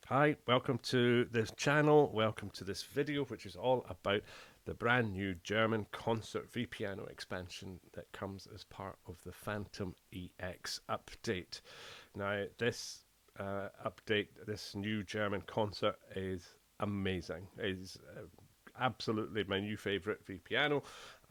Hi, welcome to this channel. Welcome to this video, which is all about the brand new German concert V piano expansion that comes as part of the Fantom EX update. Now, this update, this new German concert is amazing. It's absolutely my new favorite V piano.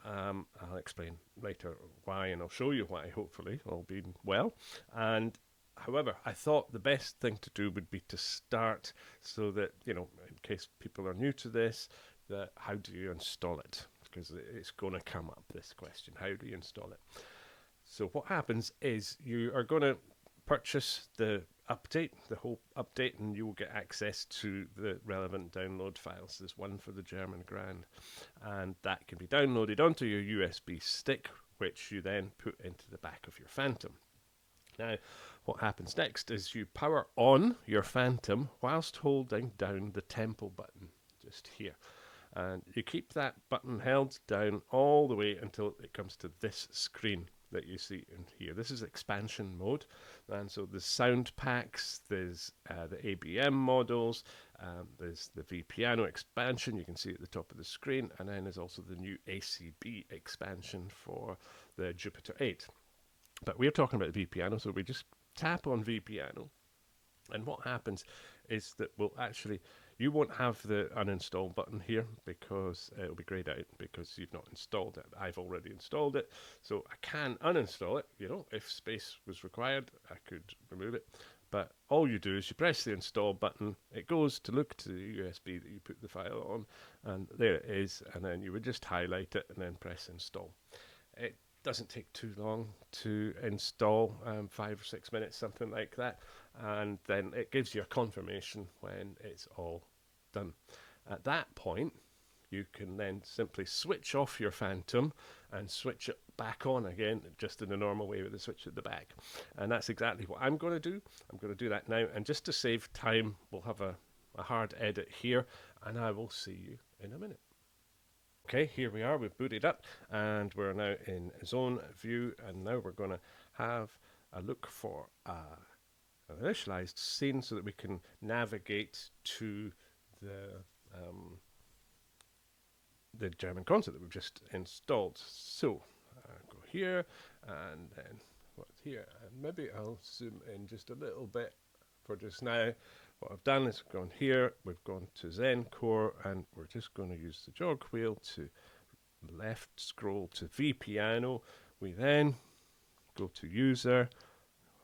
I'll explain later why, and I'll show you why, hopefully, all being well. And however, I thought the best thing to do would be to start so that, in case people are new to this, that how do you install it? Because it's going to come up, this question. How do you install it? So what happens is you are going to purchase the update, the whole update, and you will get access to the relevant download files. There's one for the German Grand, and that can be downloaded onto your USB stick, which you then put into the back of your Fantom. Now, what happens next is you power on your Fantom whilst holding down the tempo button, just here. And you keep that button held down all the way until it comes to this screen that you see in here. This is expansion mode, and so there's sound packs, there's the ABM models, there's the V piano expansion you can see at the top of the screen, and then there's also the new ACB expansion for the Jupiter 8. But we're talking about the V piano, so we just tap on V piano, and what happens is that you won't have the uninstall button here because it'll be grayed out because you've not installed it. I've already installed it, so I can uninstall it. If space was required, I could remove it. But all you do is you press the install button, it goes to look to the USB that you put the file on, and there it is, and then you would just highlight it and then press install. It doesn't take too long to install, 5 or 6 minutes, something like that, and then it gives you a confirmation when it's all done. At that point, you can then simply switch off your Fantom and switch it back on again, just in the normal way with the switch at the back. And that's exactly what I'm going to do. I'm going to do that now, and just to save time, we'll have a hard edit here, and I will see you in a minute. Okay, here we are, we've booted up, and we're now in zone view, and now we're going to have a look for an initialized scene so that we can navigate to the German concert that we've just installed. So, go here, and then what's here, and maybe I'll zoom in just a little bit for just now. What I've done is gone here, we've gone to Zen Core, and we're just going to use the jog wheel to left scroll to V piano. We then go to user,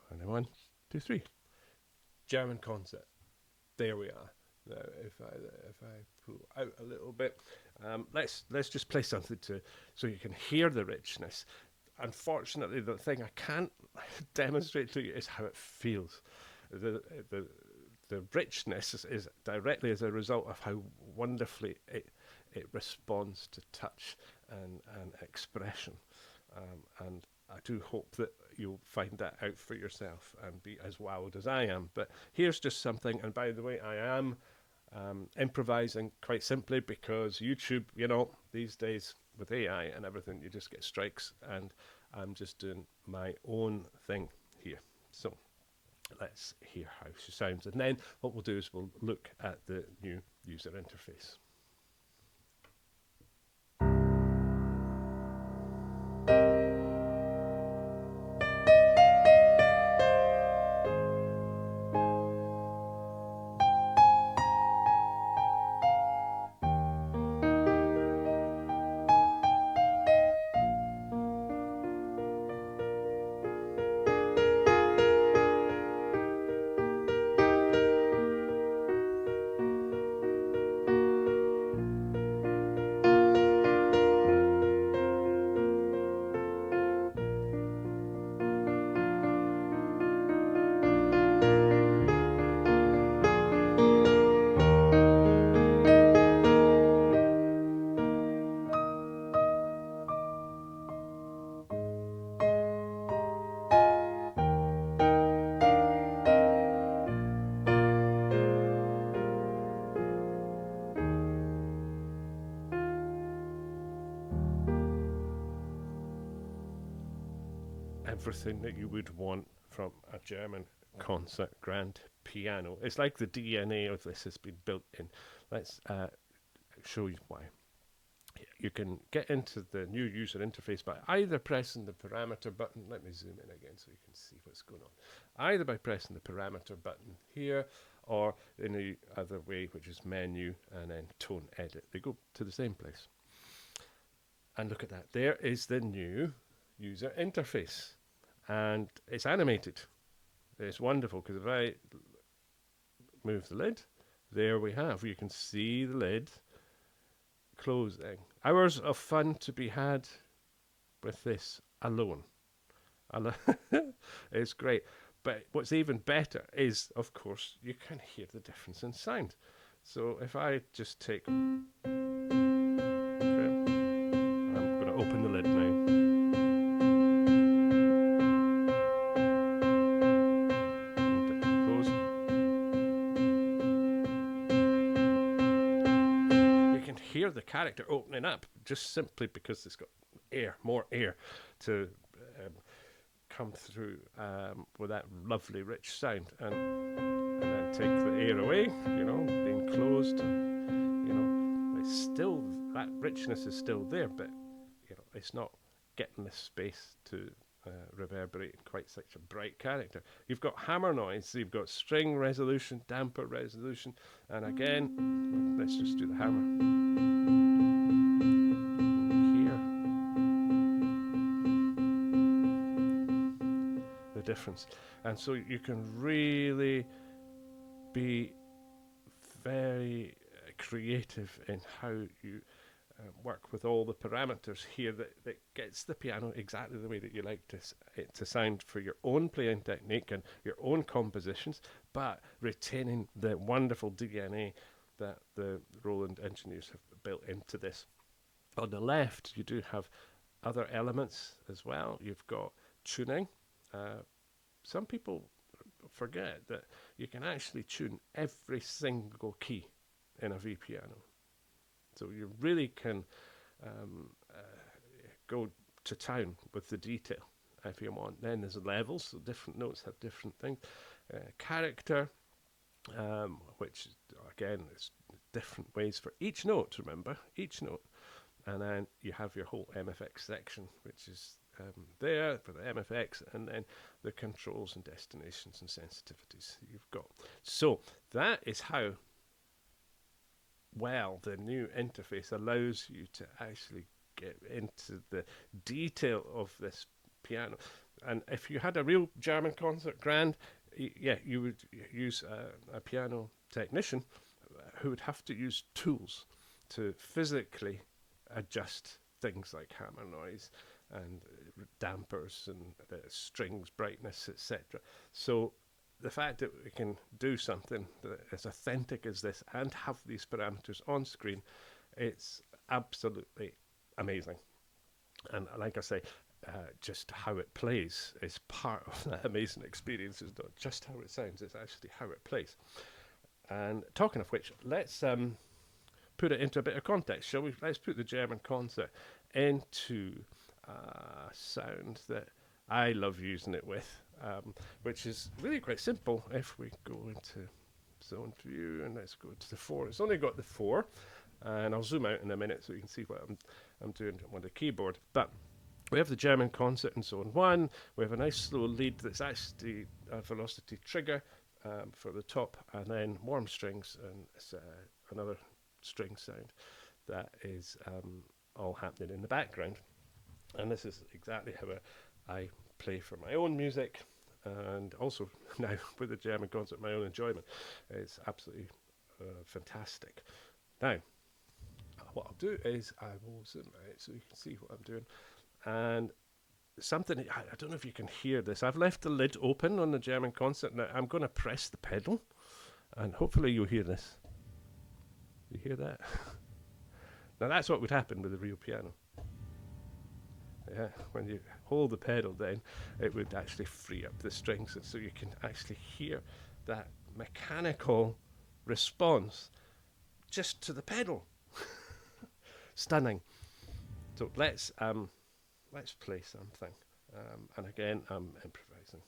and then 1, 2, 3, German concert. There we are. Now, if I pull out a little bit, let's just play something so you can hear the richness. Unfortunately, the thing I can't demonstrate to you is how it feels. The richness is directly as a result of how wonderfully it responds to touch and expression. And I do hope that you'll find that out for yourself and be as wowed as I am. But here's just something, and by the way, I am improvising quite simply because YouTube, these days with AI and everything, you just get strikes, and I'm just doing my own thing here. So let's hear how she sounds, and then what we'll do is we'll look at the new user interface. Everything that you would want from a German concert grand piano. It's like the DNA of this has been built in. Let's show you why. You can get into the new user interface by either pressing the parameter button. Let me zoom in again so you can see what's going on. Either by pressing the parameter button here, or in the other way, which is menu and then tone edit. They go to the same place. And look at that. There is the new user interface. And it's animated. It's wonderful because if I move the lid, there we have. You can see the lid closing. Hours of fun to be had with this alone. It's great. But what's even better is, of course, you can hear the difference in sound. So if I just take... I'm going to open the lid now. Hear the character opening up just simply because it's got air, more air to come through with that lovely rich sound, and then take the air away, you know, being closed, and, you know, it's still, that richness is still there, but you know, it's not getting the space to reverberate in quite such a bright character. You've got hammer noise, you've got string resolution, damper resolution, and again, let's just do the hammer. Difference, and so you can really be very creative in how you work with all the parameters here that gets the piano exactly the way that you like it to sound for your own playing technique and your own compositions, but retaining the wonderful DNA that the Roland engineers have built into this. On the left, you do have other elements as well. You've got tuning. Some people forget that you can actually tune every single key in a V piano. So you really can go to town with the detail if you want. Then there's levels, so different notes have different things. Character, which again is different ways for each note, remember, each note. And then you have your whole MFX section, which is there for the MFX, and then the controls and destinations and sensitivities you've got. So that is how well the new interface allows you to actually get into the detail of this piano. And if you had a real German concert grand, yeah, you would use a piano technician who would have to use tools to physically adjust things like hammer noise and dampers and strings brightness, etc. So the fact that we can do something that is authentic as this and have these parameters on screen, it's absolutely amazing. And like I say, just how it plays is part of that amazing experience. It's not just how it sounds, it's actually how it plays. And talking of which, let's put it into a bit of context, shall we? Let's put the German concert into sound that I love using it with, which is really quite simple. If we go into zone view and let's go to the 4, it's only got the 4, and I'll zoom out in a minute so you can see what I'm doing on the keyboard. But we have the German concert in zone 1. We have a nice slow lead that's actually a velocity trigger for the top, and then warm strings and another string sound that is all happening in the background. And this is exactly how I play for my own music, and also now with the German concert, my own enjoyment. It's absolutely fantastic. Now, what I'll do is I will zoom out so you can see what I'm doing. And something, I don't know if you can hear this. I've left the lid open on the German concert. Now I'm going to press the pedal, and hopefully you'll hear this. You hear that? Now that's what would happen with a real piano. Yeah, when you hold the pedal, then it would actually free up the strings, and so you can actually hear that mechanical response just to the pedal. Stunning. So let's play something, and again I'm improvising.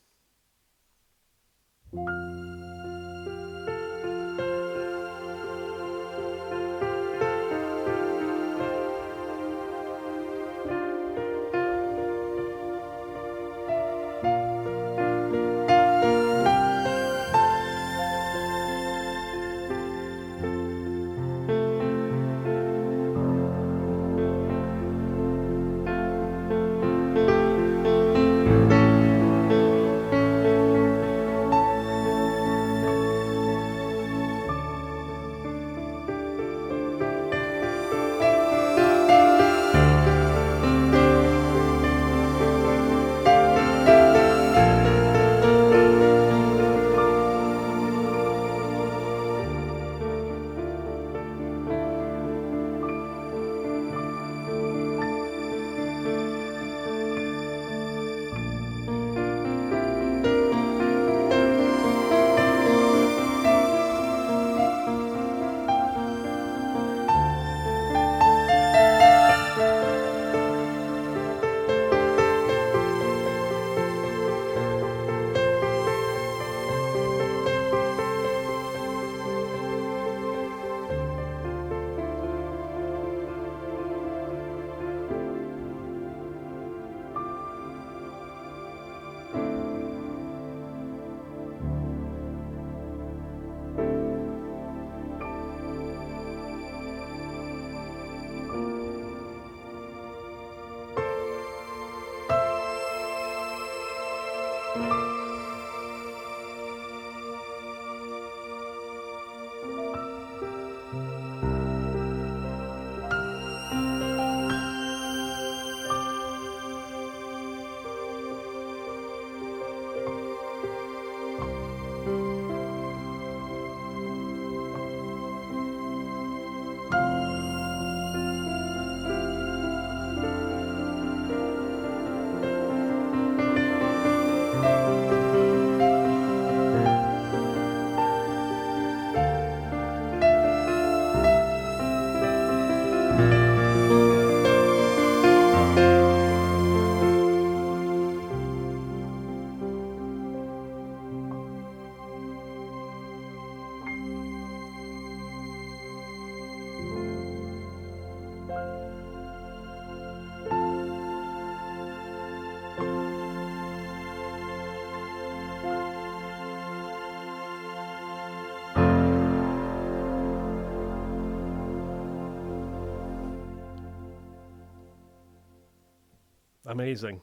amazing.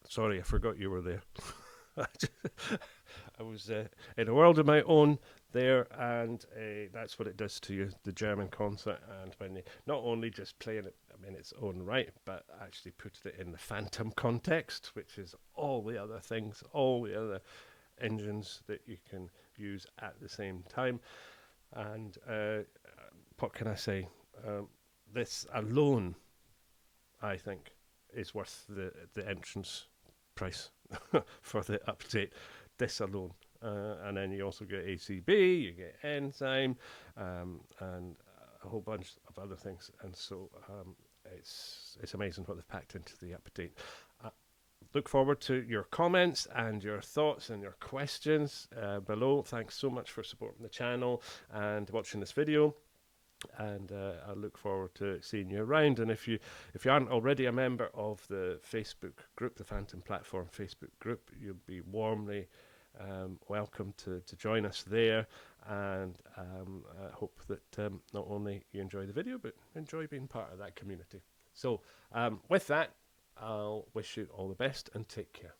Sorry, I forgot you were there. I was in a world of my own there, and that's what it does to you, the German concert. And when they not only just playing it in its own right, but actually put it in the Phantom context, which is all the other things, all the other engines that you can use at the same time. And what can I say? This alone, I think, is worth the entrance price for the update. This alone. And then you also get ACB, you get Enzyme, and a whole bunch of other things. And so it's amazing what they've packed into the update. Look forward to your comments and your thoughts and your questions below. Thanks so much for supporting the channel and watching this video. And I look forward to seeing you around. And if you aren't already a member of the Facebook group, the Fantom Platform Facebook group, you'll be warmly welcome to join us there. And I hope that not only you enjoy the video, but enjoy being part of that community. So with that, I'll wish you all the best and take care.